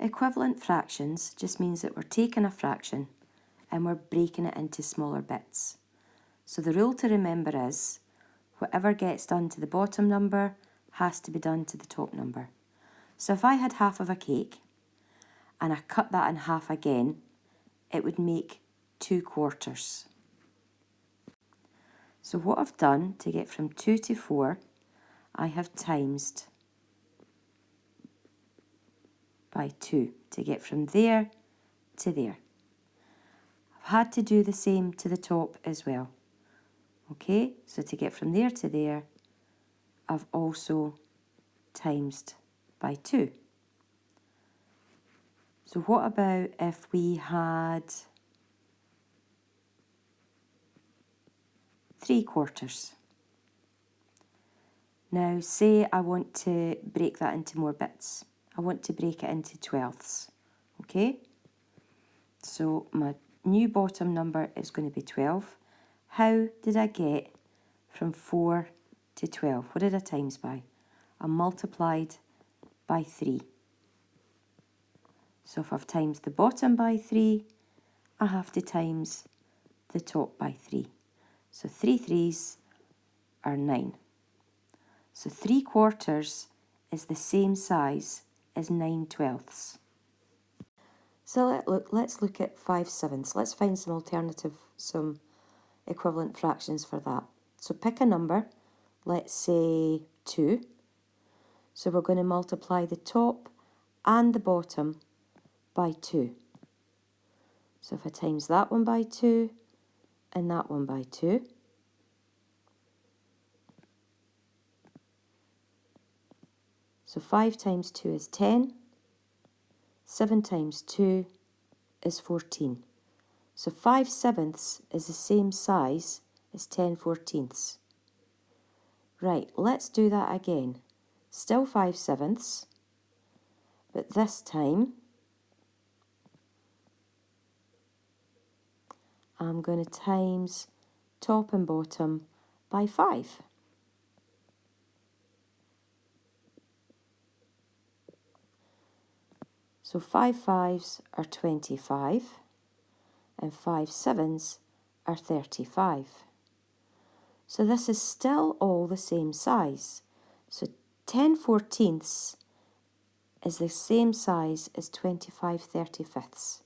Equivalent fractions just means that we're taking a fraction and we're breaking it into smaller bits. So the rule to remember is whatever gets done to the bottom number has to be done to the top number. So if I had half of a cake and I cut that in half again, it would make 2/4. So what I've done to get from 2 to 4, I have timesed by 2 to get from there to there. I've had to do the same to the top as well. Okay, so to get from there to there, I've also timesed by 2. So what about if we had 3/4? Now say I want to break that into more bits. I want to break it into 12ths, okay? So my new bottom number is going to be 12. How did I get from 4 to 12? What did I times by? I multiplied by 3. So if I've times the bottom by 3, I have to times the top by 3. So 3 3s are 9. So 3/4 is the same size as 9/12. So let's look at 5/7. Let's find some equivalent fractions for that. So pick a number, let's say 2. So we're going to multiply the top and the bottom by 2. So if I times that one by 2 and that one by 2, so 5 times 2 is 10, 7 times 2 is 14. So 5/7 is the same size as 10/14. Right, let's do that again. Still 5/7, but this time I'm going to times top and bottom by 5. So 5 5s are 25 and 5 7s are 35. So this is still all the same size. So 10/14 is the same size as 25/35.